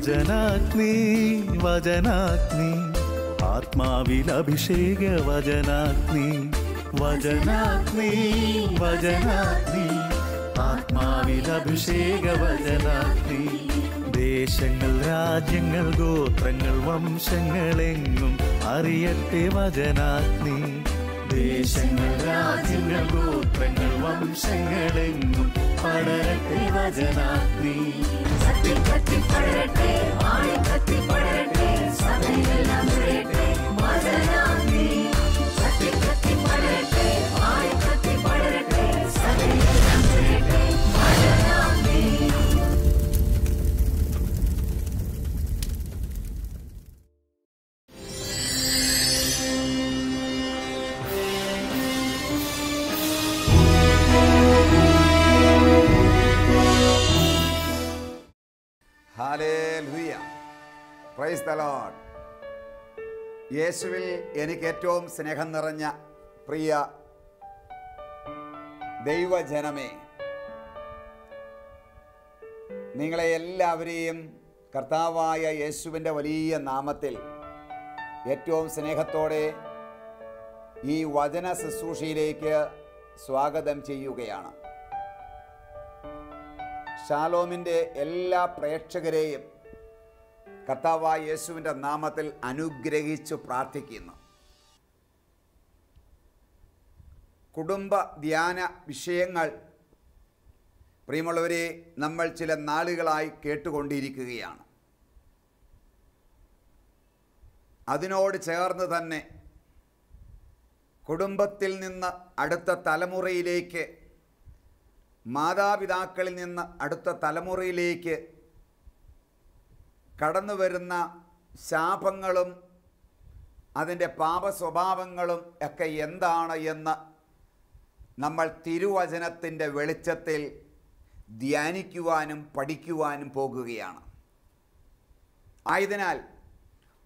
വചനാഗ്നി വചനാഗ്നി ആത്മാവിൽ അഭിഷേക വചനാഗ്നി വചനാഗ്നി വചനാഗ്നി ആത്മാവിൽ അഭിഷേക വചനാഗ്നി ദേശങ്ങൾ രാജ്യങ്ങൾ ഗോത്രങ്ങൾ വംശങ്ങളെങ്ങും അറിയട്ടെ വചനാഗ്നി ദേശങ്ങൾ രാജ്യങ്ങൾ ഗോത്രങ്ങൾ വംശങ്ങളെങ്ങും പടരട്ടെ വചനാഗ്നി ഹല്ലേലൂയ, പ്രൈസ് ദി ലോർഡ്. യേശുവിൽ എനിക്ക് ഏറ്റവും സ്നേഹം നിറഞ്ഞ പ്രിയ ദൈവജനമേ, നിങ്ങളെ എല്ലാവരെയും കർത്താവായ യേശുവിൻ്റെ വലിയ നാമത്തിൽ ഏറ്റവും സ്നേഹത്തോടെ ഈ വചന ശുശ്രൂഷയിലേക്ക് സ്വാഗതം ചെയ്യുകയാണ്. ഷാലോമിൻ്റെ എല്ലാ പ്രേക്ഷകരെയും കർത്താവായ യേശുവിൻ്റെ നാമത്തിൽ അനുഗ്രഹിച്ചു പ്രാർത്ഥിക്കുന്നു. കുടുംബ ധ്യാന വിഷയങ്ങൾ പ്രിയമുള്ളവരെ നമ്മൾ ചില നാളുകളായി കേട്ടുകൊണ്ടിരിക്കുകയാണ്. അതിനോട് ചേർന്ന് തന്നെ കുടുംബത്തിൽ നിന്ന് അടുത്ത തലമുറയിലേക്ക്, മാതാപിതാക്കളിൽ നിന്ന് അടുത്ത തലമുറയിലേക്ക് കടന്നു വരുന്ന ശാപങ്ങളും അതിൻ്റെ പാപ സ്വഭാവങ്ങളും ഒക്കെ എന്താണ് എന്ന് നമ്മൾ തിരുവചനത്തിൻ്റെ വെളിച്ചത്തിൽ ധ്യാനിക്കുവാനും പഠിക്കുവാനും പോകുകയാണ്. ആയതിനാൽ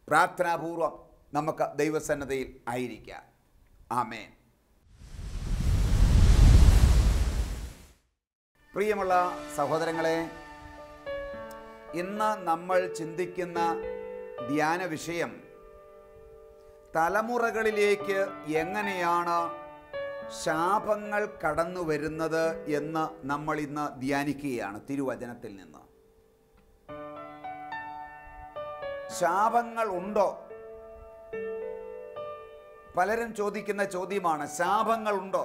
പ്രാർത്ഥനാപൂർവം നമുക്ക് ദൈവസന്നിധിയിൽ ആയിരിക്കാം. ആമേൻ. പ്രിയമുള്ള സഹോദരങ്ങളെ, ഇന്ന് നമ്മൾ ചിന്തിക്കുന്ന ധ്യാന വിഷയം തലമുറകളിലേക്ക് എങ്ങനെയാണ് ശാപങ്ങൾ കടന്നു വരുന്നത് എന്ന് നമ്മൾ ഇന്ന് ധ്യാനിക്കുകയാണ് തിരുവചനത്തിൽ നിന്ന്. ശാപങ്ങൾ ഉണ്ടോ? പലരും ചോദിക്കുന്ന ചോദ്യമാണ്, ശാപങ്ങൾ ഉണ്ടോ?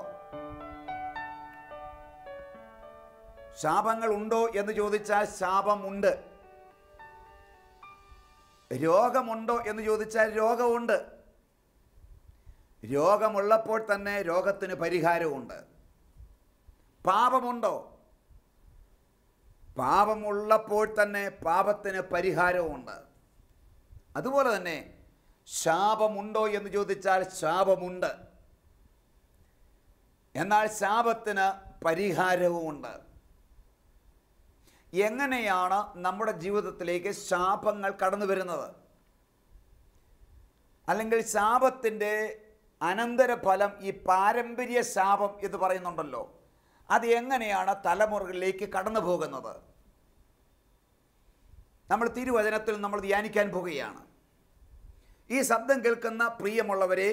ശാപങ്ങൾ ഉണ്ടോ എന്ന് ചോദിച്ചാൽ ശാപമുണ്ട്. രോഗമുണ്ടോ എന്ന് ചോദിച്ചാൽ രോഗമുണ്ട്. രോഗമുള്ളപ്പോൾ തന്നെ രോഗത്തിന് പരിഹാരമുണ്ട്. പാപമുണ്ടോ? പാപമുള്ളപ്പോൾ തന്നെ പാപത്തിന് പരിഹാരമുണ്ട്. അതുപോലെ തന്നെ ശാപമുണ്ടോ എന്ന് ചോദിച്ചാൽ ശാപമുണ്ട്. എന്നാൽ ശാപത്തിന് പരിഹാരവുമുണ്ട്. എങ്ങനെയാണ് നമ്മുടെ ജീവിതത്തിലേക്ക് ശാപങ്ങൾ കടന്നു വരുന്നത്? അല്ലെങ്കിൽ ശാപത്തിൻ്റെ അനന്തരഫലം, ഈ പാരമ്പര്യ ശാപം എന്ന് പറയുന്നുണ്ടല്ലോ, അത് എങ്ങനെയാണ് തലമുറകളിലേക്ക് കടന്നു പോകുന്നത്? നമ്മൾ തിരുവചനത്തിൽ നമ്മൾ ധ്യാനിക്കാൻ പോവുകയാണ്. ഈ ശബ്ദം കേൾക്കുന്ന പ്രിയമുള്ളവരെ,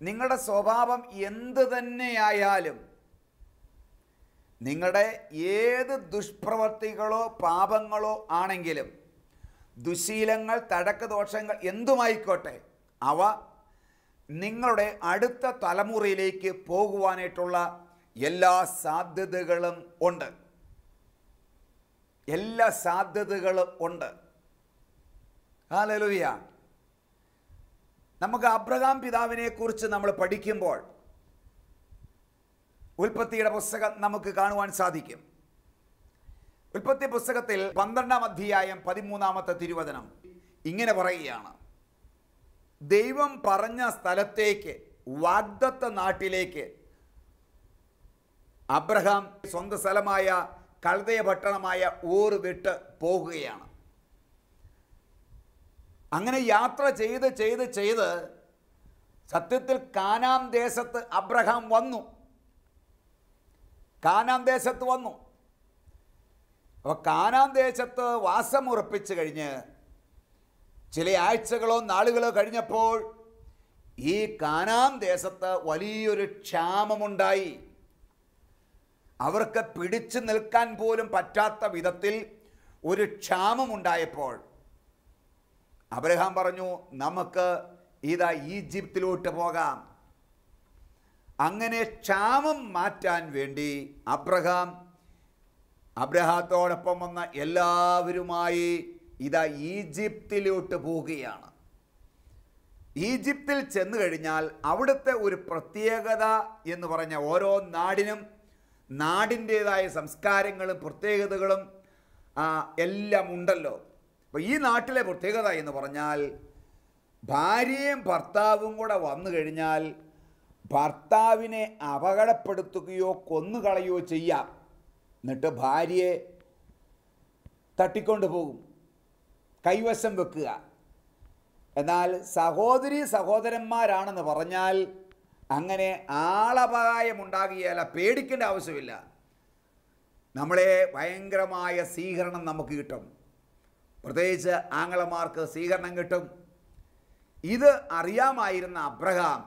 നിങ്ങളുടെ സ്വഭാവം എന്ത് തന്നെയായാലും, നിങ്ങളുടെ ഏത് ദുഷ്പ്രവർത്തികളോ പാപങ്ങളോ ആണെങ്കിലും, ദുശീലങ്ങൾ, തഴക്ക ദോഷങ്ങൾ എന്തുമായിക്കോട്ടെ, അവ നിങ്ങളുടെ അടുത്ത തലമുറയിലേക്ക് പോകുവാനായിട്ടുള്ള എല്ലാ സാധ്യതകളും ഉണ്ട്. എല്ലാ സാധ്യതകളും ഉണ്ട്. ഹല്ലേലൂയ. നമുക്ക് അബ്രഹാം പിതാവിനെ കുറിച്ച് നമ്മൾ പഠിക്കുമ്പോൾ ഉൽപ്പത്തിയുടെ പുസ്തകം നമുക്ക് കാണുവാൻ സാധിക്കും. ഉൽപ്പത്തി പുസ്തകത്തിൽ 12-ാം അധ്യായം 13-ാമത്തെ തിരുവചനം ഇങ്ങനെ പറയുകയാണ്: ദൈവം പറഞ്ഞ സ്ഥലത്തേക്ക്, വാഗ്ദത്ത നാട്ടിലേക്ക് അബ്രഹാം സ്വന്തം സ്ഥലമായ കൽദയ പട്ടണമായ ഊർ വിട്ട് പോകുകയാണ്. അങ്ങനെ യാത്ര ചെയ്ത് ചെയ്ത് ചെയ്ത് സത്യത്തിൽ കാനാൻ ദേശത്ത് അബ്രഹാം വന്നു. കാനാൻ ദേശത്ത് വന്നു. അപ്പോൾ കാനാൻ ദേശത്ത് വാസമുറപ്പിച്ച് കഴിഞ്ഞ് ചില ആഴ്ചകളോ നാളുകളോ കഴിഞ്ഞപ്പോൾ ഈ കാനാൻ ദേശത്ത് വലിയൊരു ക്ഷാമമുണ്ടായി. അവർക്ക് പിടിച്ചു നിൽക്കാൻ പോലും പറ്റാത്ത വിധത്തിൽ ഒരു ക്ഷാമമുണ്ടായപ്പോൾ അബ്രഹാം പറഞ്ഞു, നമുക്ക് ഇതാ ഈജിപ്തിലോട്ട് പോകാം. അങ്ങനെ ക്ഷാമം മാറ്റാൻ വേണ്ടി അബ്രഹാത്തോടൊപ്പം വന്ന എല്ലാവരുമായി ഇതാ ഈജിപ്തിലോട്ട് പോവുകയാണ്. ഈജിപ്തിൽ ചെന്ന് കഴിഞ്ഞാൽ അവിടുത്തെ ഒരു പ്രത്യേകത എന്ന് പറഞ്ഞാൽ ഓരോ നാടിനും നാടിൻ്റേതായ സംസ്കാരങ്ങളും പ്രത്യേകതകളും എല്ലാം ഉണ്ടല്ലോ. അപ്പോൾ ഈ നാട്ടിലെ പ്രത്യേകത എന്ന് പറഞ്ഞാൽ ഭാര്യയും ഭർത്താവും കൂടെ വന്നു കഴിഞ്ഞാൽ ഭർത്താവിനെ അപകടപ്പെടുത്തുകയോ കൊന്നുകളയോ ചെയ്യാം. എന്നിട്ട് ഭാര്യയെ തട്ടിക്കൊണ്ടു പോകും, കൈവശം വെക്കുക. എന്നാൽ സഹോദരി സഹോദരന്മാരാണെന്ന് പറഞ്ഞാൽ അങ്ങനെ ആളപായമുണ്ടാകുകയല്ല, പേടിക്കേണ്ട ആവശ്യമില്ല. നമ്മളെ ഭയങ്കരമായ സ്വീകരണം നമുക്ക് കിട്ടും, പ്രത്യേകിച്ച് ആങ്ങളമാർക്ക് സ്വീകരണം കിട്ടും. ഇത് അറിയാമായിരുന്ന അബ്രഹാം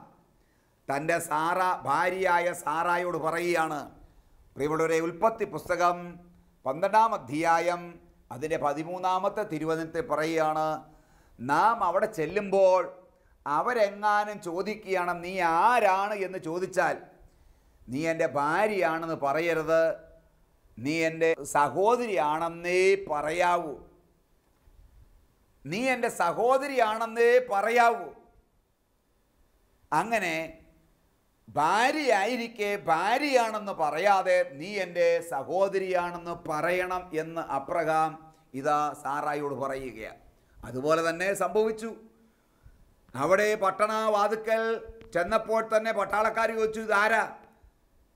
തൻ്റെ ഭാര്യയായ സാറായോട് പറയുകയാണ്. പ്രിയമുള്ളവരെ, ഉൽപ്പത്തി പുസ്തകം 12-ാം അധ്യായം അതിൻ്റെ 13-ാമത്തെ തിരുവചനത്തിൽ പറയുകയാണ്, നാം അവിടെ ചെല്ലുമ്പോൾ അവരെങ്ങാനും ചോദിക്കുകയാണ്, നീ ആരാണ് എന്ന് ചോദിച്ചാൽ നീ എൻ്റെ ഭാര്യയാണെന്ന് പറയരുത്, നീ എൻ്റെ സഹോദരിയാണെന്നേ പറയാവൂ. നീ എൻ്റെ സഹോദരിയാണെന്നേ പറയാവൂ. അങ്ങനെ ഭാര്യയായിരിക്കെ ഭാര്യയാണെന്ന് പറയാതെ നീ എൻ്റെ സഹോദരിയാണെന്ന് പറയണം എന്ന് അബ്രഹാം ഇതാ സാറായോട് പറയുകയാണ്. അതുപോലെ തന്നെ സംഭവിച്ചു. അവിടെ പട്ടണവാതുക്കൽ ചെന്നപ്പോൾ തന്നെ പട്ടാളക്കാർ ചോദിച്ചു, ഇതാരാ?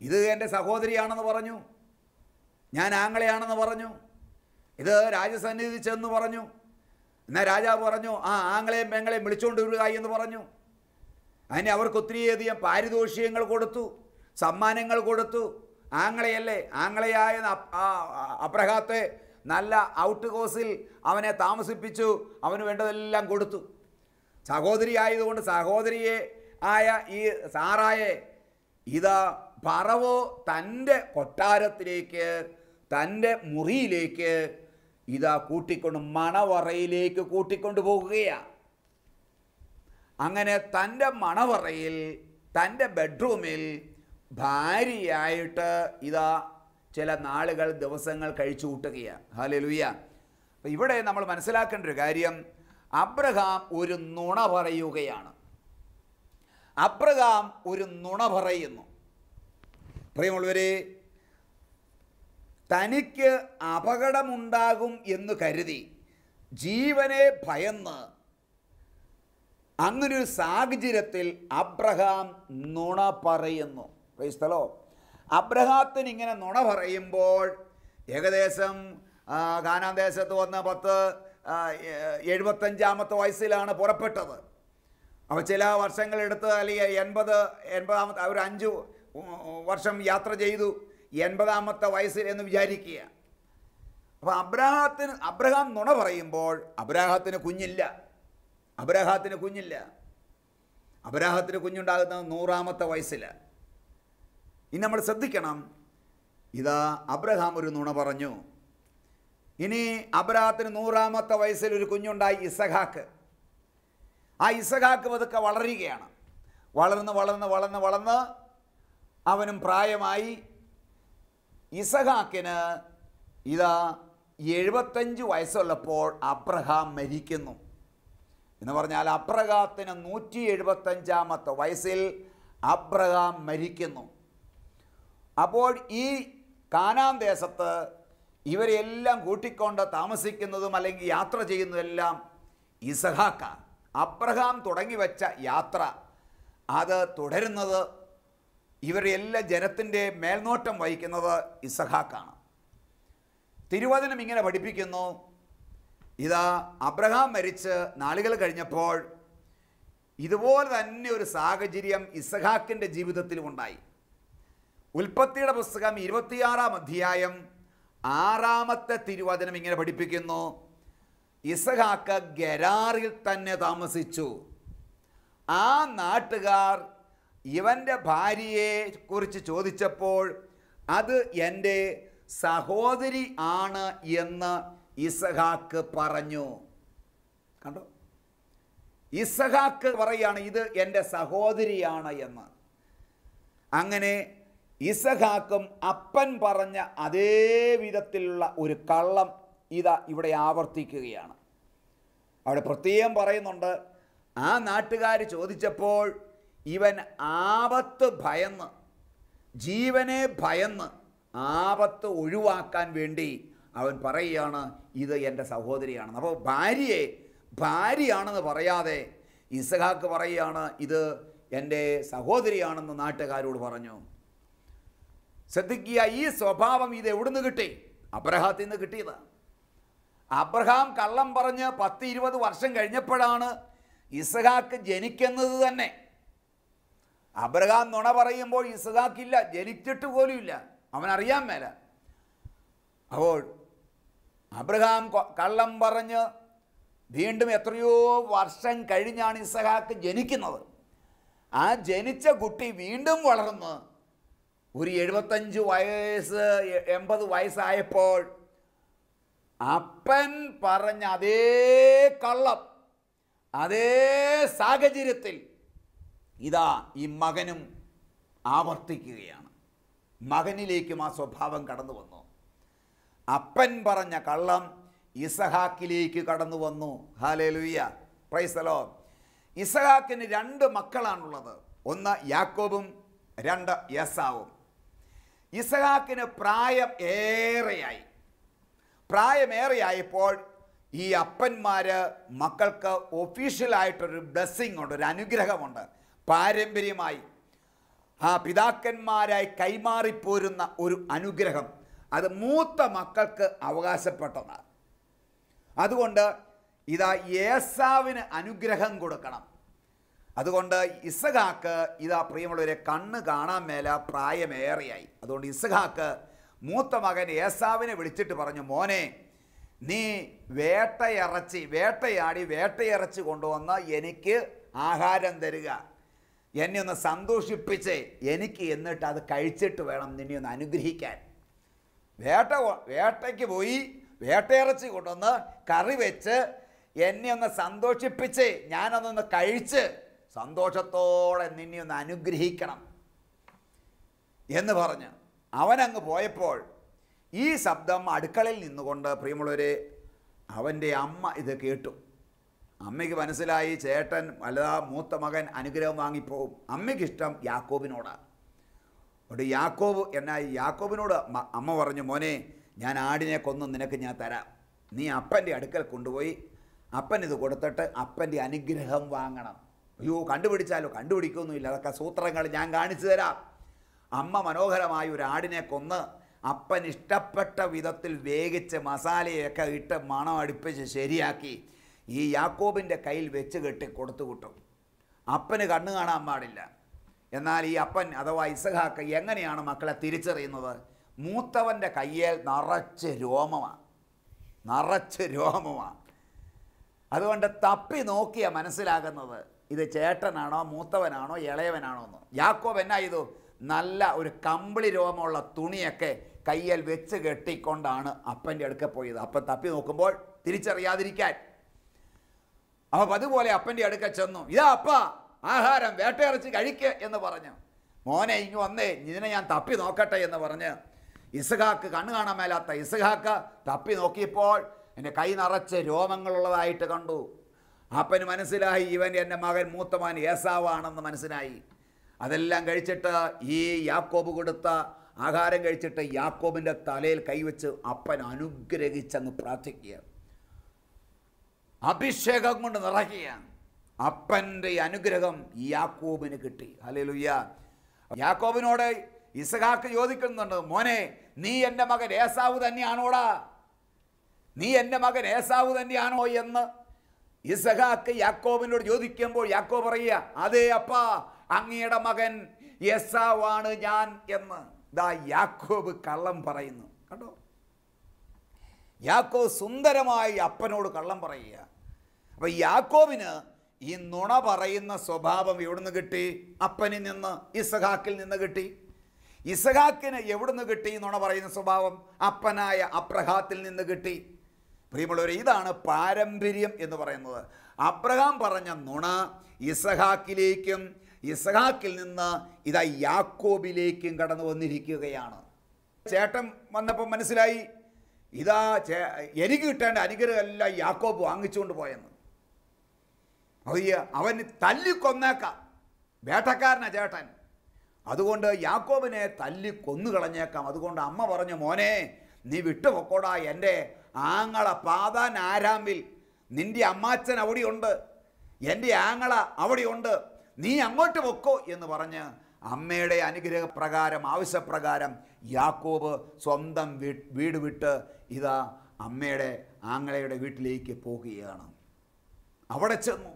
ഇത് എൻ്റെ സഹോദരിയാണെന്ന് പറഞ്ഞു, ഞാൻ ആങ്ങളെയാണെന്ന് പറഞ്ഞു, ഇത് രാജസന്നിധി ചെന്ന് പറഞ്ഞു. എന്നാൽ രാജാവ് പറഞ്ഞു, ആങ്ങളെയും പെങ്ങളെയും വിളിച്ചുകൊണ്ട് വരിക എന്ന് പറഞ്ഞു. അതിന് അവർക്ക് ഒത്തിരിയധികം പാരിതോഷികങ്ങൾ കൊടുത്തു, സമ്മാനങ്ങൾ കൊടുത്തു. ആങ്ങളെയല്ലേ, ആങ്ങളെയായ അബ്രഹാത്തെ നല്ല ഔട്ട് ഹൗസിൽ അവനെ താമസിപ്പിച്ചു, അവന് വേണ്ടതെല്ലാം കൊടുത്തു. സഹോദരി ആയതുകൊണ്ട് സഹോദരിയെ ആയ ഈ സാറായെ ഇതാ പറവോ തൻ്റെ കൊട്ടാരത്തിലേക്ക്, തൻ്റെ മുറിയിലേക്ക് ഇതാ മണവറയിലേക്ക് കൂട്ടിക്കൊണ്ടു പോകുകയാണ്. അങ്ങനെ തൻ്റെ മണവറയിൽ, തൻ്റെ ബെഡ്റൂമിൽ ഭാര്യയായിട്ട് ഇതാ ചില നാളുകൾ, ദിവസങ്ങൾ കഴിച്ചു കൂട്ടുകയാണ്. ഹല്ലേലൂയ. അപ്പം ഇവിടെ നമ്മൾ മനസ്സിലാക്കേണ്ട ഒരു കാര്യം, അബ്രഹാം ഒരു നുണ പറയുകയാണ്. അബ്രഹാം ഒരു നുണ പറയുന്നു. പ്രിയമുള്ളവരെ, തനിക്ക് അപകടമുണ്ടാകും എന്ന് കരുതി, ജീവനെ ഭയന്ന് അങ്ങനൊരു സാഹചര്യത്തിൽ അബ്രഹാം നുണ പറയുന്നു. Price the Lord. അബ്രഹാത്തിന് ഇങ്ങനെ നുണ പറയുമ്പോൾ ഏകദേശം കാനാൻ ദേശത്ത് വന്ന് 75-ാമത്തെ വയസ്സിലാണ് പുറപ്പെട്ടത്. അപ്പോൾ ചില വർഷങ്ങളെടുത്ത്, അല്ലെങ്കിൽ 80-ാമത്തെ ഒരു 5 വർഷം യാത്ര ചെയ്തു, 80-ാമത്തെ വയസ്സിൽ എന്ന് വിചാരിക്കുക. അപ്പോൾ അബ്രഹാം നുണ പറയുമ്പോൾ അബ്രഹാത്തിന് കുഞ്ഞില്ല. അബ്രഹാത്തിന് കുഞ്ഞുണ്ടാകുന്നത് 100-ാമത്തെ വയസ്സിലാണ്. ഇനി നമ്മൾ ശ്രദ്ധിക്കണം, ഇതാ അബ്രഹാം ഒരു നുണ പറഞ്ഞു. ഇനി അബ്രഹാത്തിന് 100-ാമത്തെ വയസ്സിൽ ഒരു കുഞ്ഞുണ്ടായി, ഇസഹാക്ക്. ആ ഇസഹാക്ക് പതുക്കെ വളരുകയാണ്. വളർന്ന് അവനും പ്രായമായി. ഇസഹാക്കിന് ഇതാ 75 വയസ്സുള്ളപ്പോൾ അബ്രഹാം മരിക്കുന്നു. എന്ന് പറഞ്ഞാൽ അബ്രഹാത്തിന് 175-ാമത്തെ വയസ്സിൽ അബ്രഹാം മരിക്കുന്നു. അപ്പോൾ ഈ കാനാൻ ദേശത്ത് ഇവരെല്ലാം കൂട്ടിക്കൊണ്ട് താമസിക്കുന്നതും അല്ലെങ്കിൽ യാത്ര ചെയ്യുന്നതെല്ലാം ഇസഹാക്ക. അബ്രഹാം തുടങ്ങി വെച്ച യാത്ര അത് തുടരുന്നത്, ഇവരെല്ലാം ജനത്തിൻ്റെ മേൽനോട്ടം വഹിക്കുന്നത് ഇസഹാക്കാണ്. തിരുവചനം ഇങ്ങനെ പഠിപ്പിക്കുന്നു, ഇതാ അബ്രഹാം മരിച്ച് നാളുകൾ കഴിഞ്ഞപ്പോൾ ഇതുപോലെ തന്നെ ഒരു സാഹചര്യം ഇസഹാക്കിൻ്റെ ജീവിതത്തിലും ഉണ്ടായി. ഉൽപ്പത്തിയുടെ പുസ്തകം 26-ാം അധ്യായം 6-ാമത്തെ തിരുവചനം ഇങ്ങനെ പഠിപ്പിക്കുന്നു, ഇസഹാക്ക് ഗെരാറിൽ തന്നെ താമസിച്ചു. ആ നാട്ടുകാർ ഇവൻ്റെ ഭാര്യയെ കുറിച്ച് ചോദിച്ചപ്പോൾ അത് എൻ്റെ സഹോദരി ആണ് എന്ന് ഇസഹാക്ക് പറഞ്ഞു. കണ്ടോ, ഇസഹാക്ക് പറയാണ് ഇത് എൻ്റെ സഹോദരിയാണ് എന്ന്. അങ്ങനെ ഇസഹാക്കും അപ്പൻ പറഞ്ഞ അതേ വിധത്തിലുള്ള ഒരു കള്ളം ഇതാ ഇവിടെ ആവർത്തിക്കുകയാണ്. അവിടെ പ്രത്യേകം പറയുന്നുണ്ട്, ആ നാട്ടുകാർ ചോദിച്ചപ്പോൾ ഇവൻ ആപത്ത് ഭയന്ന്, ജീവനെ ഭയന്ന് ആപത്ത് ഒഴിവാക്കാൻ വേണ്ടി അവൻ പറയുകയാണ് ഇത് എൻ്റെ സഹോദരിയാണെന്ന്. അപ്പോൾ ഭാര്യയാണെന്ന് പറയാതെ ഇസഹാക്ക് പറയുകയാണ് ഇത് എൻ്റെ സഹോദരിയാണെന്ന് നാട്ടുകാരോട് പറഞ്ഞു. ശ്രദ്ധിക്കുക, ഈ സ്വഭാവം ഇത് എവിടുന്ന് കിട്ടി? അബ്രഹാത്തിൽ നിന്ന് കിട്ടിയത്. അബ്രഹാം കള്ളം പറഞ്ഞ് 10-20 വർഷം കഴിഞ്ഞപ്പോഴാണ് ഇസഹാക്ക് ജനിക്കുന്നത് തന്നെ. അബ്രഹാം നുണ പറയുമ്പോൾ ഇസഹാക്കില്ല, ജനിച്ചിട്ട് പോലും ഇല്ല, അവനറിയാൻ മേല. അപ്പോൾ അബ്രഹാം കള്ളം പറഞ്ഞ് വീണ്ടും എത്രയോ വർഷം കഴിഞ്ഞാണ് ഇസഹാക്ക് ജനിക്കുന്നത്. ആ ജനിച്ച കുട്ടി വീണ്ടും വളർന്ന് ഒരു 75 വയസ്സ് 80 വയസ്സായപ്പോൾ അപ്പൻ പറഞ്ഞ അതേ കള്ളം അതേ സാഹചര്യത്തിൽ ഇതാ ഈ മകനും ആവർത്തിക്കുകയാണ്. മകനിലേക്കും ആ സ്വഭാവം കടന്നു വന്നു. അപ്പൻ പറഞ്ഞ കള്ളം ഇസഹാക്കിലേക്ക് കടന്നു വന്നു. Hallelujah, praise the Lord. ഇസഹാക്കിന് 2 മക്കളാണുള്ളത്, ഒന്ന് യാക്കോബും 2 ഏസാവും. ഇസഹാക്കിന് പ്രായമേറെയായപ്പോൾ ഈ അപ്പന്മാർ മക്കൾക്ക് ഒഫീഷ്യലായിട്ടൊരു ബ്ലെസ്സിങ് ഉണ്ട്, ഒരു അനുഗ്രഹമുണ്ട്. പാരമ്പര്യമായി ആ പിതാക്കന്മാരായി കൈമാറിപ്പോരുന്ന ഒരു അനുഗ്രഹം, അത് മൂത്ത മക്കൾക്ക് അവകാശപ്പെട്ടതാണ്. അതുകൊണ്ട് ഇതാ ഏസാവിന് അനുഗ്രഹം കൊടുക്കണം. അതുകൊണ്ട് ഇസഹാക്ക് ഇതാ പ്രിയമുള്ളവരെ കണ്ണ് കാണാൻ മേല, പ്രായമേറെയായി. അതുകൊണ്ട് ഇസഹാക്ക് മൂത്ത മകൻ ഏസാവിനെ വിളിച്ചിട്ട് പറഞ്ഞു, മോനെ നീ വേട്ടയിറച്ചി കൊണ്ടുവന്ന് എനിക്ക് ആഹാരം തരിക, എന്നെ ഒന്ന് സന്തോഷിപ്പിച്ച് എനിക്ക്, എന്നിട്ട് അത് കഴിച്ചിട്ട് വേണം നിന്നെ ഒന്ന് അനുഗ്രഹിക്കാൻ. വേട്ടയ്ക്ക് പോയി വേട്ടയിറച്ചി കൊണ്ടുവന്ന് കറി വെച്ച് എന്നെ ഒന്ന് സന്തോഷിപ്പിച്ച് ഞാനതൊന്ന് കഴിച്ച് സന്തോഷത്തോടെ നിന്നെ ഒന്ന് അനുഗ്രഹിക്കണം എന്ന് പറഞ്ഞ് അവനങ്ങ് പോയപ്പോൾ ഈ ശബ്ദം അടുക്കളയിൽ നിന്നുകൊണ്ട് പ്രിയമുള്ളവരെ അവൻ്റെ അമ്മ ഇത് കേട്ടു. അമ്മയ്ക്ക് മനസ്സിലായി ചേട്ടൻ അല്ലാ മൂത്ത മകൻ അനുഗ്രഹം വാങ്ങിപ്പോവും. അമ്മയ്ക്കിഷ്ടം യാക്കോബിനോടാണ്. അതുകൊണ്ട് യാക്കോബിനോട് അമ്മ പറഞ്ഞു, മോനെ ഞാൻ ആടിനെ കൊന്ന് നിനക്ക് ഞാൻ തരാം, നീ അപ്പൻ്റെ അടുക്കൽ കൊണ്ടുപോയി അപ്പൻ ഇത് കൊടുത്തിട്ട് അപ്പൻ്റെ അനുഗ്രഹം വാങ്ങണം. അയ്യോ കണ്ടുപിടിച്ചാലോ? കണ്ടുപിടിക്കൊന്നുമില്ല, അതൊക്കെ സൂത്രങ്ങൾ ഞാൻ കാണിച്ചു തരാം. അമ്മ മനോഹരമായ ഒരു ആടിനെ കൊന്ന് അപ്പൻ ഇഷ്ടപ്പെട്ട വിധത്തിൽ വേവിച്ച് മസാലയൊക്കെ ഇട്ട് മണം അടുപ്പിച്ച് ശരിയാക്കി ഈ യാക്കോബിൻ്റെ കയ്യിൽ വെച്ച് കെട്ടി കൊടുത്തു കിട്ടും. അപ്പന് കണ്ണു കാണാൻ പാടില്ല. എന്നാൽ ഈ അപ്പൻ അഥവാ ഇസഹാക്ക് എങ്ങനെയാണ് മക്കളെ തിരിച്ചറിയുന്നത്? മൂത്തവൻ്റെ കയ്യിൽ നിറച്ച് രോമമാണ്. അതുകൊണ്ട് തപ്പി നോക്കിയാ മനസ്സിലാകുന്നത് ഇത് ചേട്ടനാണോ മൂത്തവനാണോ ഇളയവനാണോ എന്ന്. യാക്കോബ് എന്നാ ചെയ്തു? നല്ല ഒരു കമ്പിളി രോമമുള്ള തുണിയൊക്കെ കയ്യിൽ വെച്ച് കെട്ടിക്കൊണ്ടാണ് അപ്പൻ്റെ അടുക്ക പോയത്. അപ്പൻ തപ്പി നോക്കുമ്പോൾ തിരിച്ചറിയാതിരിക്കാൻ. അപ്പം അതുപോലെ അപ്പൻ്റെ അടുക്ക ചെന്നു, ഇതാ അപ്പ ആഹാരം വേട്ടയിറച്ചി കഴിക്കുക എന്ന് പറഞ്ഞു. മോനെ ഇങ്ങ് വന്നേ, ഇതിനെ ഞാൻ തപ്പി നോക്കട്ടെ എന്ന് പറഞ്ഞ് ഇസഹാക്ക് കണ്ണു കാണാൻ മേലാത്ത ഇസഹാക്ക് തപ്പി നോക്കിയപ്പോൾ എൻ്റെ കൈ നിറച്ച് രോമങ്ങളുള്ളതായിട്ട് കണ്ടു. അപ്പന് മനസ്സിലായി ഇവൻ എൻ്റെ മകൻ മൂത്തമാൻ ഏസാവാണെന്ന് മനസ്സിലായി. അതെല്ലാം കഴിച്ചിട്ട് ഈ യാക്കോബ് കൊടുത്ത ആഹാരം കഴിച്ചിട്ട് യാക്കോബിൻ്റെ തലയിൽ കൈവച്ച് അപ്പൻ അനുഗ്രഹിച്ചങ്ങ് പ്രാർത്ഥിക്കുക, അഭിഷേകം കൊണ്ട് നിറയ്ക്കുക. അപ്പൻ്റെ അനുഗ്രഹം യാക്കോബിന് കിട്ടി. ഹല്ലേലൂയ. യാക്കോബിനോട് ഇസഹാക്ക് ചോദിക്കുന്നുണ്ട്, മോനെ നീ എൻ്റെ മകൻ ഏസാവ് തന്നെയാണോടാ? നീ എൻ്റെ മകൻ ഏസാവ് തന്നെയാണോ എന്ന് ഇസഹാക്ക് യാക്കോബിനോട് ചോദിക്കുമ്പോൾ യാക്കോബ് പറയുക, അതേ അപ്പാ, അങ്ങയുടെ മകൻ ഏസാവാണ് ഞാൻ എന്ന്. ദാ യാക്കോബ് കള്ളം പറയുന്നു. കണ്ടോ, യാക്കോബ് സുന്ദരമായി അപ്പനോട് കള്ളം പറയുക. അപ്പം യാക്കോബിന് ഈ നുണ പറയുന്ന സ്വഭാവം എവിടുന്ന് കിട്ടി? അപ്പനിൽ നിന്ന്, ഇസഹാക്കിൽ നിന്ന് കിട്ടി. ഇസഹാക്കിന് എവിടുന്ന് കിട്ടി നുണ പറയുന്ന സ്വഭാവം? അപ്പനായ അബ്രഹാത്തിൽ നിന്ന് കിട്ടി. പ്രിയമുള്ളവരെ, ഇതാണ് പാരമ്പര്യം എന്ന് പറയുന്നത്. അബ്രഹാം പറഞ്ഞ നുണ ഇസഹാക്കിലേക്കും ഇസഹാക്കിൽ നിന്ന് ഇതാ യാക്കോബിലേക്കും കടന്നു വന്നിരിക്കുകയാണ്. ചേട്ടൻ വന്നപ്പോൾ മനസ്സിലായി ഇതാ എനിക്ക് കിട്ടേണ്ട അനുഗ്രഹമെല്ലാം യാക്കോബ് വാങ്ങിച്ചുകൊണ്ട് പോയെന്ന്. അവന് തല്ലിക്കൊന്നേക്കാം, വേട്ടക്കാരനാ ചേട്ടൻ, അതുകൊണ്ട് യാക്കോബിനെ തല്ലിക്കൊന്നു കളഞ്ഞേക്കാം. അതുകൊണ്ട് അമ്മ പറഞ്ഞു, മോനെ നീ വിട്ടുപൊക്കോടാ, എൻ്റെ ആങ്ങള പാതാൻ ആരാമിൽ നിൻ്റെ അമ്മാച്ചൻ അവിടെയുണ്ട്, എൻ്റെ ആങ്ങള അവിടെയുണ്ട്, നീ അങ്ങോട്ട് പൊക്കോ എന്ന് പറഞ്ഞ് അമ്മയുടെ അനുഗ്രഹപ്രകാരം, ആവശ്യപ്രകാരം യാക്കോബ് സ്വന്തം വീട് വിട്ട് ഇതാ അമ്മയുടെ ആങ്ങളയുടെ വീട്ടിലേക്ക് പോകുകയാണ്. അവിടെ ചെന്നു.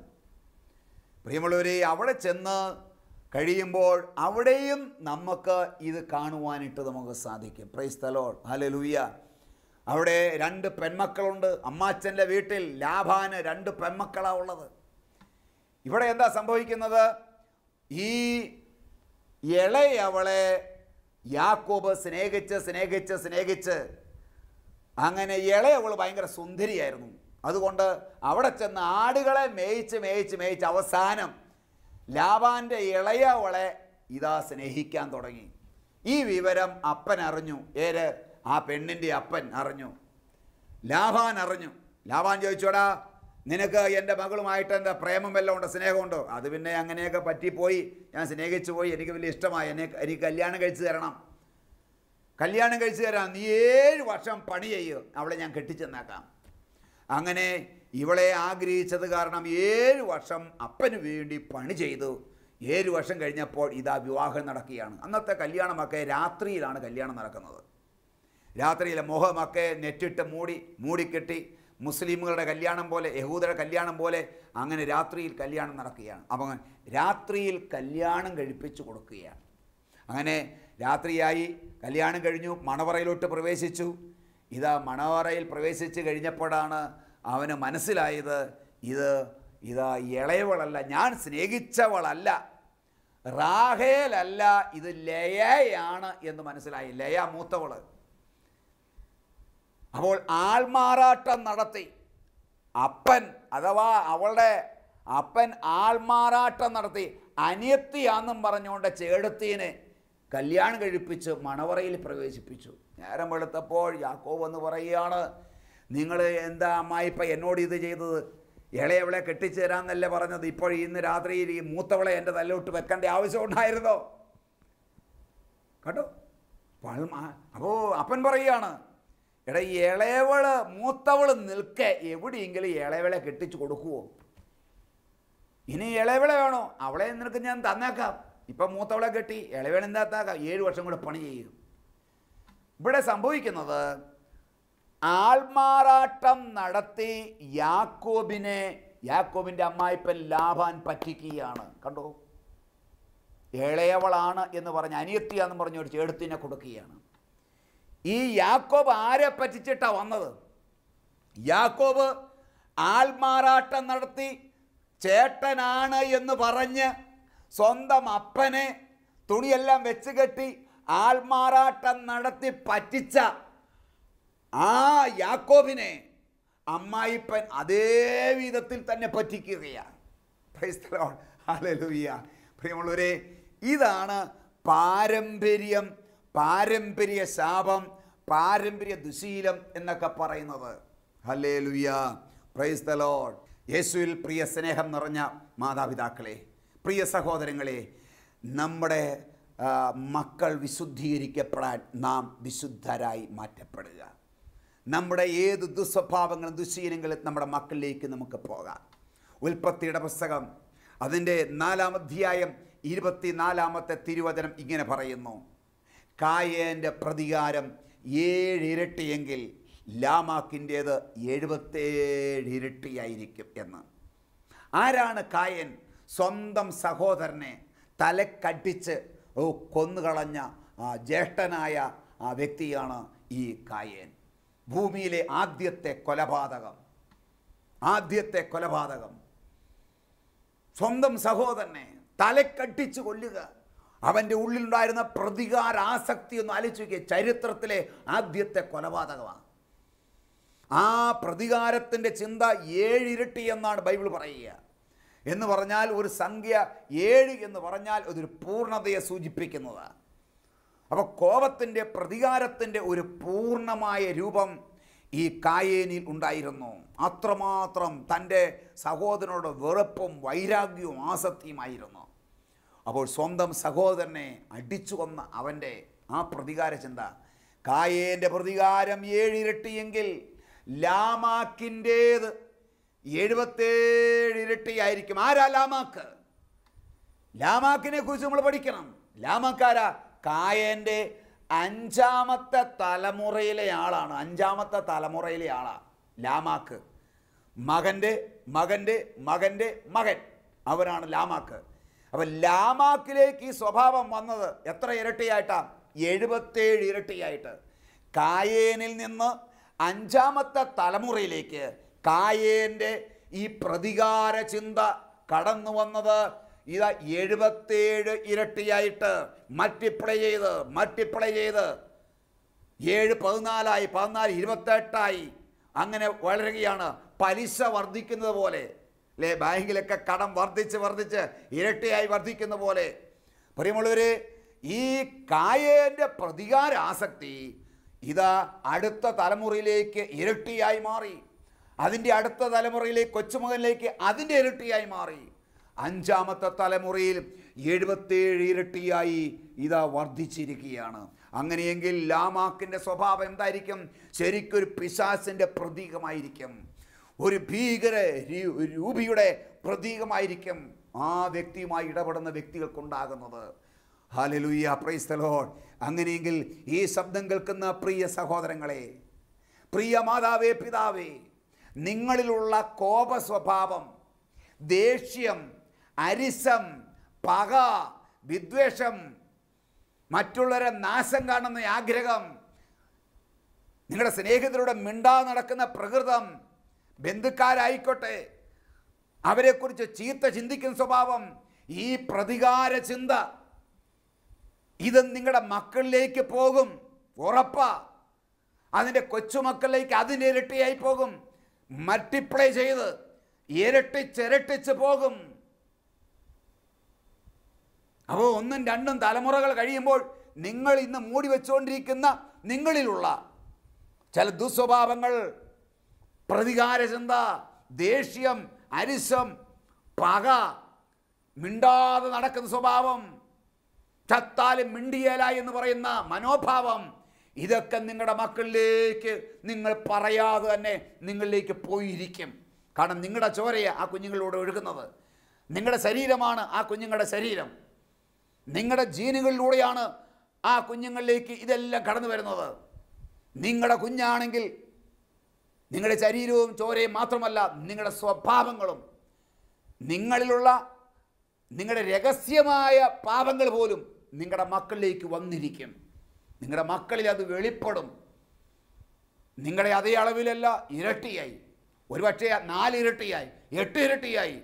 പ്രിയമുള്ളവരെ, അവിടെ ചെന്ന് കഴിയുമ്പോൾ അവിടെയും നമുക്ക് ഇത് കാണുവാനായിട്ട് നമുക്ക് സാധിക്കും. Price the Lord, hallelujah. അവിടെ 2 പെൺമക്കളുണ്ട്. അമ്മാച്ചൻ്റെ വീട്ടിൽ ലാബാന് 2 പെൺമക്കളാണ് ഉള്ളത്. ഇവിടെ എന്താ സംഭവിക്കുന്നത്? ഈ ഇളയവളെ യാക്കോബ് സ്നേഹിച്ച് അങ്ങനെ ഇളയവൾ ഭയങ്കര സുന്ദരിയായിരുന്നു. അതുകൊണ്ട് അവിടെ ചെന്ന് ആടുകളെ മേയിച്ച് അവസാനം ലാബാൻ്റെ ഇളയവളെ ഇതാ സ്നേഹിക്കാൻ തുടങ്ങി. ഈ വിവരം അപ്പൻ അറിഞ്ഞു. ആ പെണ്ണിൻ്റെ അപ്പൻ അറിഞ്ഞു, ലാബാൻ അറിഞ്ഞു. ലാബാൻ ചോദിച്ചോടാ, നിനക്ക് എൻ്റെ മകളുമായിട്ട് എന്താ പ്രേമം വല്ലതും ഉണ്ടോ, സ്നേഹമുണ്ടോ? അത് പിന്നെ അങ്ങനെയൊക്കെ പറ്റിപ്പോയി, ഞാൻ സ്നേഹിച്ചു പോയി, എനിക്ക് വലിയ ഇഷ്ടമായി, എനിക്ക് കല്യാണം കഴിച്ചു തരണം, നീ 7 വർഷം പണി ചെയ്യൂ, അവളെ ഞാൻ കെട്ടിച്ചെന്നേക്കാം. അങ്ങനെ ഇവളെ ആഗ്രഹിച്ചത് കാരണം 7 വർഷം അപ്പന് വേണ്ടി പണി ചെയ്തു. 7 വർഷം കഴിഞ്ഞപ്പോൾ ഇതാ വിവാഹം നടക്കുകയാണ്. അന്നത്തെ കല്യാണമൊക്കെ രാത്രിയിലാണ് കല്യാണം നടക്കുന്നത്. രാത്രിയിലെ മുഖമൊക്കെ നെറ്റിട്ട് മൂടിക്കെട്ടി, മുസ്ലിമുകളുടെ കല്യാണം പോലെ, യഹൂദരുടെ കല്യാണം പോലെ അങ്ങനെ രാത്രിയിൽ കല്യാണം നടക്കുകയാണ്. അപ്പം രാത്രിയിൽ കല്യാണം കഴിപ്പിച്ചു കൊടുക്കുകയാണ്. അങ്ങനെ രാത്രിയായി, കല്യാണം കഴിഞ്ഞു, മണവറയിലോട്ട് പ്രവേശിച്ചു. ഇതാ മണവറയിൽ പ്രവേശിച്ച് കഴിഞ്ഞപ്പോഴാണ് അവന് മനസ്സിലായത്, ഇതാ ഇളയവളല്ല, ഞാൻ സ്നേഹിച്ചവളല്ല, റാഹേലല്ല, ഇത് ലയയാണ് എന്ന് മനസ്സിലായി. ലയ മൂത്തവള്. അപ്പോൾ ആൾമാറാട്ടം നടത്തി അപ്പൻ, അഥവാ അവളുടെ അപ്പൻ ആൾമാറാട്ടം നടത്തി അനിയത്തിയാണെന്നും പറഞ്ഞുകൊണ്ട് ചേടത്തീനെ കല്യാണം കഴിപ്പിച്ച് മണവറയിൽ പ്രവേശിപ്പിച്ചു. നേരം വെളുത്തപ്പോൾ യാക്കോബ് എന്ന് പറയുകയാണ്, നിങ്ങൾ എന്താ അമ്മായിപ്പ എന്നോട് ഇത് ചെയ്തത്? ഇളയവളെ കെട്ടിച്ചു തരാമെന്നല്ലേ പറഞ്ഞത്, ഇപ്പോൾ ഇന്ന് രാത്രിയിൽ ഈ മൂത്തവളെ എൻ്റെ തലയോട്ട് വെക്കേണ്ട ആവശ്യം ഉണ്ടായിരുന്നോ? കേട്ടോ. അപ്പോൾ അപ്പൻ പറയുകയാണ്, എടാ ഇളയവള് മൂത്തവള് നിൽക്കെ എവിടെയെങ്കിലും ഇളയവളെ കെട്ടിച്ചു കൊടുക്കുവോ? ഇനി ഇളയവളെ വേണോ? അവളെ നിനക്ക് ഞാൻ തന്നേക്കാം. ഇപ്പം മൂത്തവളെ കെട്ടി, ഇളയവളെ എന്താത്താക്കാം, 7 വർഷം കൂടെ പണി ചെയ്യും. ഇവിടെ സംഭവിക്കുന്നത്, ആൾമാറാട്ടം നടത്തി യാക്കോബിൻ്റെ അമ്മായിപ്പൻ ലാബാൻ പറ്റിക്കുകയാണ്. കണ്ടോ, ഇളയവളാണ് എന്ന് പറഞ്ഞ്, അനിയത്തിയാന്ന് പറഞ്ഞ് ഒരു ചേടത്തിനെ കൊടുക്കുകയാണ്. ഈ യാക്കോബ് ആരെ പറ്റിച്ചിട്ടാണ് വന്നത്? യാക്കോബ് ആൾമാറാട്ടം നടത്തി ചേട്ടനാണ് എന്ന് പറഞ്ഞ് സ്വന്തം അപ്പനെ തുണിയെല്ലാം വെച്ച് കെട്ടി ആൾമാറാട്ടം നടത്തി പറ്റിച്ച ആ യാക്കോബിനെ അമ്മായിപ്പൻ അതേ വിധത്തിൽ തന്നെ പറ്റിക്കുകയാണ്. Praise the Lord, hallelujah. പ്രിയമുള്ളവരെ, ഇതാണ് പാരമ്പര്യം, പാരമ്പര്യ ശാപം, പാരമ്പര്യ ദുശീലം എന്നൊക്കെ പറയുന്നത്. Hallelujah, praise the Lord. യേശുവിൽ പ്രിയ സ്നേഹം നിറഞ്ഞ മാതാപിതാക്കളെ, പ്രിയ സഹോദരങ്ങളെ, നമ്മുടെ മക്കൾ വിശുദ്ധീകരിക്കപ്പെടാൻ നാം വിശുദ്ധരായി മാറ്റപ്പെടുക. നമ്മുടെ ഏത് ദുസ്വഭാവങ്ങളും ദുശീലങ്ങളും നമ്മുടെ മക്കളിലേക്ക് നമുക്ക് പോകാം. ഉൽപ്പത്തിയുടെ പുസ്തകം അതിൻ്റെ 4-ാം അധ്യായം 24-ാമത്തെ തിരുവചനം ഇങ്ങനെ പറയുന്നു, കായേൻ്റെ പ്രതികാരം 7 ഇരട്ടിയെങ്കിൽ ലാമാക്കിൻ്റേത് 77 ഇരട്ടിയായിരിക്കും എന്ന്. ആരാണ് കായൻ? സ്വന്തം സഹോദരനെ തലക്കടിച്ച് കൊന്നുകളഞ്ഞ ജ്യേഷ്ഠനായ വ്യക്തിയാണ് ഈ കായൻ. ഭൂമിയിലെ ആദ്യത്തെ കൊലപാതകം. സ്വന്തം സഹോദരനെ തലക്കടിച്ച് കൊല്ലുക. അവൻ്റെ ഉള്ളിലുണ്ടായിരുന്ന പ്രതികാരാസക്തി ഒന്ന് ആലോചിച്ച് നോക്കിയ, ചരിത്രത്തിലെ ആദ്യത്തെ കൊലപാതകമാണ്. ആ പ്രതികാരത്തിൻ്റെ ചിന്ത 7 ഇരട്ടി എന്നാണ് ബൈബിൾ പറയുക. എന്ന് പറഞ്ഞാൽ ഒരു സംഖ്യ 7 എന്ന് പറഞ്ഞാൽ അതൊരു പൂർണ്ണതയെ സൂചിപ്പിക്കുന്നതാണ്. അപ്പോൾ കോപത്തിൻ്റെ, പ്രതികാരത്തിൻ്റെ ഒരു പൂർണ്ണമായ രൂപം ഈ കായേനിൽ ഉണ്ടായിരുന്നു. അത്രമാത്രം തൻ്റെ സഹോദരനോട് വെറുപ്പും വൈരാഗ്യവും ആസക്തിയുമായിരുന്നു. അപ്പോൾ സ്വന്തം സഹോദരനെ അടിച്ചു കൊന്ന അവൻ്റെ ആ പ്രതികാര ചിന്ത, കായേൻ്റെ പ്രതികാരം 7 ഇരട്ടിയെങ്കിൽ ലാമാക്കിൻ്റേത് 77 ഇരട്ടിയായിരിക്കും. ആരാ ലാമാക്ക്? ലാമാക്കിനെ കുറിച്ച് നമ്മൾ പഠിക്കണം. ലാമാക്കാരാ? കായേൻ്റെ 5ാമത്തെ തലമുറയിലെ ആളാണ്. 5ാമത്തെ തലമുറയിലെ ആളാണ് ലാമാക്ക്. മകൻ്റെ മകൻ്റെ മകൻ്റെ മകൻ, അവരാണ് ലാമാക്ക്. അപ്പം ലാമാക്കിലേക്ക് ഈ സ്വഭാവം വന്നത് എത്ര ഇരട്ടിയായിട്ടാണ്? 77 ഇരട്ടിയായിട്ട്. കായേനിൽ നിന്ന് 5ാമത്തെ തലമുറയിലേക്ക് കായേൻ്റെ ഈ പ്രതികാര ചിന്ത കടന്നു വന്നത് ഇതാ 77 ഇരട്ടിയായിട്ട് മൾട്ടിപ്ലൈ ചെയ്ത് 7 14 28 അങ്ങനെ വളരുകയാണ്. പലിശ വർദ്ധിക്കുന്നത് പോലെ അല്ലേ? ബാങ്കിലൊക്കെ കടം വർദ്ധിച്ച് ഇരട്ടിയായി വർദ്ധിക്കുന്ന പോലെ. പ്രിയമുള്ളവരെ, ഈ കായേൻ്റെ പ്രതികാര ആസക്തി ഇതാ അടുത്ത തലമുറയിലേക്ക് ഇരട്ടിയായി മാറി. അതിൻ്റെ അടുത്ത തലമുറയിലേക്ക്, കൊച്ചുമകനിലേക്ക് അതിൻ്റെ ഇരട്ടിയായി മാറി. 5ാമത്തെ തലമുറയിൽ 77 ഇരട്ടിയായി ഇതാ വർദ്ധിച്ചിരിക്കുകയാണ്. അങ്ങനെയെങ്കിൽ ലാമാക്കിൻ്റെ സ്വഭാവം എന്തായിരിക്കും? ശരിക്കൊരു പിശാചിൻ്റെ പ്രതീകമായിരിക്കും, ഒരു ഭീകര രൂപിയുടെ പ്രതീകമായിരിക്കും ആ വ്യക്തിയുമായി ഇടപെടുന്ന വ്യക്തികൾക്കുണ്ടാകുന്നത്. Hallelujah, praise the Lord. അങ്ങനെയെങ്കിൽ ഈ ശബ്ദം കേൾക്കുന്ന പ്രിയ സഹോദരങ്ങളെ, പ്രിയ മാതാവേ, പിതാവേ, നിങ്ങളിലുള്ള കോപ സ്വഭാവം, ദേഷ്യം, അരിശം, പക, വിദ്വേഷം, മറ്റുള്ളവരെ നാശം കാണുന്ന ആഗ്രഹം, നിങ്ങളുടെ സ്നേഹിതരുടെ മിണ്ടാ നടക്കുന്ന പ്രകൃതം, ബന്ധുക്കാരായിക്കോട്ടെ അവരെക്കുറിച്ച് ചീത്ത ചിന്തിക്കുന്ന സ്വഭാവം, ഈ പ്രതികാര ചിന്ത, ഇത് നിങ്ങളുടെ മക്കളിലേക്ക് പോകും, ഉറപ്പാ. അതിൻ്റെ കൊച്ചുമക്കളിലേക്ക് അതിൻ്റെ ഇരട്ടിയായി പോകും, മൾട്ടിപ്ലൈ ചെയ്ത് ഇരട്ടിച്ചിരട്ടിച്ച് പോകും. അപ്പോൾ 1ഉം 2ഉം തലമുറകൾ കഴിയുമ്പോൾ നിങ്ങൾ ഇന്ന് മൂടി വെച്ചുകൊണ്ടിരിക്കുന്ന നിങ്ങളിലുള്ള ചില ദുസ്വഭാവങ്ങൾ, പ്രതികാര ചിന്ത, ദേഷ്യം, അരിശം, പക, മിണ്ടാതെ നടക്കുന്ന സ്വഭാവം, ചത്താലും മിണ്ടിയേല എന്ന് പറയുന്ന മനോഭാവം, ഇതൊക്കെ നിങ്ങളുടെ മക്കളിലേക്ക് നിങ്ങൾ പറയാതെ തന്നെ നിങ്ങളിലേക്ക് പോയിരിക്കും. കാരണം നിങ്ങളുടെ ചോരയെ ആ കുഞ്ഞുങ്ങളിലൂടെ ഒഴുകുന്നത്, നിങ്ങളുടെ ശരീരമാണ് ആ കുഞ്ഞുങ്ങളുടെ ശരീരം, നിങ്ങളുടെ ജീനുകളിലൂടെയാണ് ആ കുഞ്ഞുങ്ങളിലേക്ക് ഇതെല്ലാം കടന്നു വരുന്നത്. നിങ്ങളുടെ കുഞ്ഞാണെങ്കിൽ നിങ്ങളുടെ ശരീരവും ചോരയും മാത്രമല്ല, നിങ്ങളുടെ സ്വഭാവങ്ങളും, നിങ്ങളിലുള്ള നിങ്ങളുടെ രഹസ്യമായ പാപങ്ങൾ പോലും നിങ്ങളുടെ മക്കളിലേക്ക് വന്നിരിക്കും. നിങ്ങളുടെ മക്കളിൽ അത് വെളിപ്പെടും. നിങ്ങളുടെ അതേ അളവിലല്ല, ഇരട്ടിയായി, ഒരുപക്ഷെ 4 ഇരട്ടിയായി, 8 ഇരട്ടിയായി,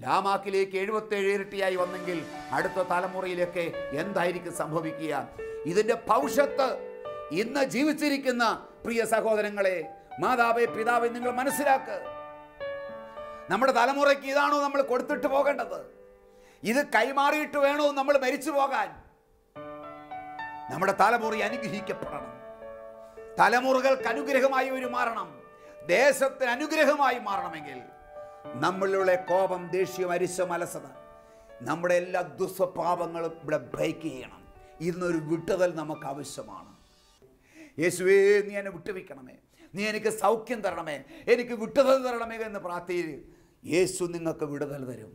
ലാമാക്കിലേക്ക് 77 ഇരട്ടിയായി വന്നെങ്കിൽ അടുത്ത തലമുറയിലൊക്കെ എന്തായിരിക്കും സംഭവിക്കുക? ഇതിൻ്റെ ഭവിഷ്യത്ത് ഇന്ന് ജീവിച്ചിരിക്കുന്ന പ്രിയ സഹോദരങ്ങളെ, മാതാവേ, പിതാവേ, നിങ്ങൾ മനസ്സിലാക്കുക. നമ്മുടെ തലമുറയ്ക്ക് ഇതാണോ നമ്മൾ കൊടുത്തിട്ട് പോകേണ്ടത്? ഇത് കൈമാറിയിട്ട് വേണോ നമ്മൾ മരിച്ചു പോകാൻ? നമ്മുടെ തലമുറ അനുഗ്രഹിക്കപ്പെടണം, തലമുറകൾക്ക് അനുഗ്രഹമായി മാറണം, ദേശത്തിന് അനുഗ്രഹമായി മാറണമെങ്കിൽ നമ്മളിലുള്ള കോപം, ദേഷ്യം, അരിശം, അലസത, നമ്മുടെ എല്ലാ ദുസ്വഭാവങ്ങളും ഇവിടെ ബ്രേക്ക് ചെയ്യണം. ഇന്നൊരു വിട്ടുതൽ നമുക്ക് ആവശ്യമാണ്. യേശുവേ, നീ എന്നെ വിട്ടുവയ്ക്കണമേ, നീ എനിക്ക് സൗഖ്യം തരണമേ, എനിക്ക് വിട്ടുതൽ തരണമേ എന്ന് പ്രാർത്ഥിച്ച് യേശു നിങ്ങൾക്ക് വിടുതൽ തരും,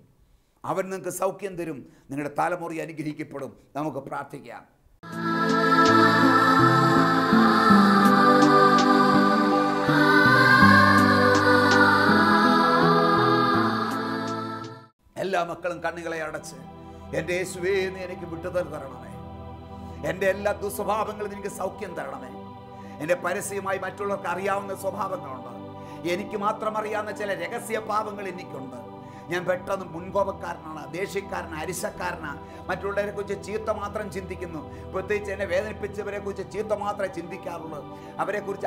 അവൻ നിങ്ങൾക്ക് സൗഖ്യം തരും, നിങ്ങളുടെ തലമുറ അനുഗ്രഹിക്കപ്പെടും. നമുക്ക് പ്രാർത്ഥിക്കാം. എല്ലാ മക്കളും കണ്ണുകളെ അടച്ച്, എൻ്റെ യേശുവേ, നീ എനിക്ക് വിട്ടുതൽ തരണമേ, എൻ്റെ എല്ലാ ദുസ്വഭാവങ്ങളും എനിക്ക് സൗഖ്യം തരണമേ, എൻ്റെ പരസ്യമായി മറ്റുള്ളവർക്ക് അറിയാവുന്ന സ്വഭാവങ്ങളുണ്ട്. എനിക്ക് മാത്രം അറിയാവുന്ന ചില രഹസ്യ പാപങ്ങൾ എനിക്കുണ്ട്. ഞാൻ പെട്ടെന്ന് മുൻകോപക്കാരനാണ്, ദേഷ്യക്കാരനാണ്, അരിശക്കാരനാണ്. മറ്റുള്ളവരെ കുറിച്ച് ചീത്ത മാത്രം ചിന്തിക്കുന്നു. പ്രത്യേകിച്ച് എന്നെ വേദനിപ്പിച്ചവരെ കുറിച്ച് ചീത്ത മാത്രമേ ചിന്തിക്കാറുള്ളൂ.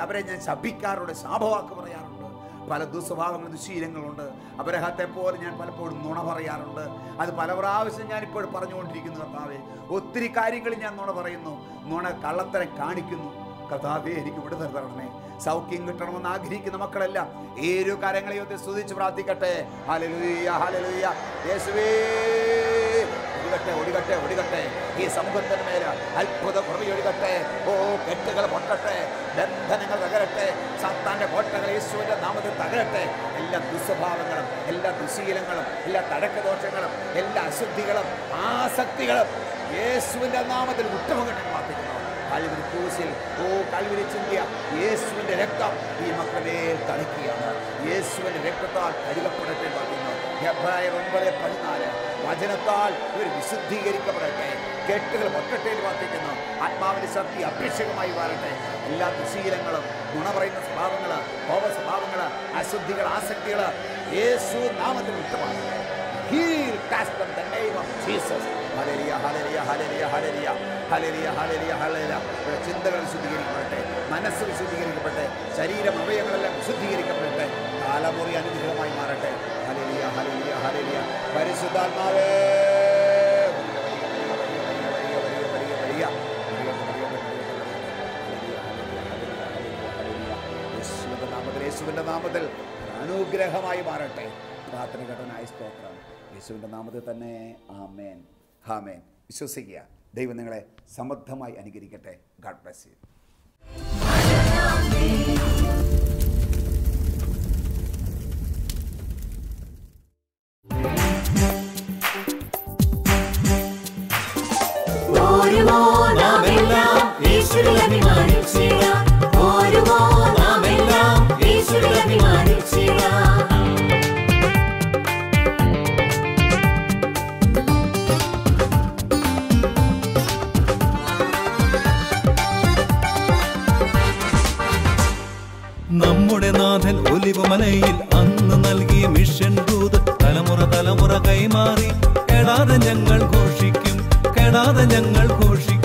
അവരെ ഞാൻ ശപിക്കാറുണ്ട്, ശാപവാക്ക് പറയാറുണ്ട്. പല ദുസ്വഭാവങ്ങളും ദുശീലങ്ങളുണ്ട്. അബ്രഹാത്തെ പോലെ ഞാൻ പലപ്പോഴും നുണ പറയാറുണ്ട്. അത് പല പ്രാവശ്യം ഞാനിപ്പോൾ പറഞ്ഞുകൊണ്ടിരിക്കുന്നു. കർത്താവേ, ഒത്തിരി കാര്യങ്ങളിൽ ഞാൻ നുണ പറയുന്നു, നുണ കള്ളത്തരം കാണിക്കുന്നു. കർത്താവേ, എനിക്ക് വിടുതൽ തരണമേ. സൗഖ്യം കിട്ടണമെന്ന് ആഗ്രഹിക്കുന്ന മക്കളെല്ലാം ഈ ഒരു കാര്യങ്ങളെ സ്തുതിച്ച് പ്രാർത്ഥിക്കട്ടെ. Hallelujah, hallelujah. യേശുവേ, ഒടികട്ടെ, ഒടികട്ടെ, ഒടികട്ടെ. ഈ സമൂഹത്തിന് മേൽ അത്ഭുത കുറവൊടികട്ടെ. ഓ, കെട്ടുകൾ പൊട്ടട്ടെ, ബന്ധനങ്ങൾ തകരട്ടെ, സാത്താന്റെ കോട്ടകൾ യേശുവിന്റെ നാമത്തിൽ തകരട്ടെ. എല്ലാ ദുസ്വഭാവങ്ങളും, എല്ലാ ദുശീലങ്ങളും, എല്ലാ തടക്കദോഷങ്ങളും, എല്ലാ അശുദ്ധികളും, ആസക്തികളും യേശുവിന്റെ നാമത്തിൽ വിട്ടുപോകട്ടെ പ്രാർത്ഥിക്കുന്നു. കൽവരി ക്രൂശിൽ കൽവരി ചിന്തിയ യേശുവിന്റെ രക്തം ഈ മക്കളെ തളിക്കുകയാണ്. യേശുവിന്റെ രക്തത്താൽ കഴുകപ്പെടട്ടെ പറയുന്നു. ഹെബ്രായർ 9:14 വചനത്താൽ ഇവർ വിശുദ്ധീകരിക്കപ്പെടട്ടെ, കെട്ടുകൾ പൊട്ടട്ടെ എന്ന് പ്രാർത്ഥിക്കുന്നു. ആത്മാവിന്റെ ശക്തി അഭിഷേകമായി വാഴട്ടെ. എല്ലാ ദുശീലങ്ങളും, ഗുണ പറയുന്ന സ്വഭാവങ്ങൾ, കോപ സ്വഭാവങ്ങൾ, അശുദ്ധികൾ, ആസക്തികൾ യേശു നാമത്തിൽ വിട്ടുമാറട്ടെ. Heal, cast them in the name of Jesus. Hallelujah, hallelujah, hallelujah, hallelujah, hallelujah, hallelujah, hallelujah. ഇവിടെ ചിന്തകൾ വിശുദ്ധീകരിക്കപ്പെടട്ടെ, മനസ്സ് വിശുദ്ധീകരിക്കപ്പെടട്ടെ, ശരീരം അവയവങ്ങളെല്ലാം വിശുദ്ധീകരിക്കപ്പെടട്ടെ, കാലമുറി അനുഗ്രഹമായി മാറട്ടെ. Hallelujah, hallelujah, hallelujah. പരിശുദ്ധാത്മാവേ, യേശുവിന്റെ നാമത്തിൽ അനുഗ്രഹമായി മാറട്ടെ. പ്രാർത്ഥന ഘടനായ സ്തോത്രം യേശുവിൻ്റെ നാമത്തിൽ തന്നെ. ആമേൻ, ആമേൻ. വിശ്വസിക്കുക. ദൈവം നിങ്ങളെ സമൃദ്ധമായി അനുഗ്രഹിക്കട്ടെ. God bless you. നമ്മുടെ നാഥൻ ഒലിവുമലയിൽ അന്ന് നൽകിയ മിഷൻ ദൂത് തലമുറ തലമുറ കൈമാറി കെടാതെ ഞങ്ങൾ ഘോഷിക്കും, കെടാതെ ഞങ്ങൾ ഘോഷിക്കും.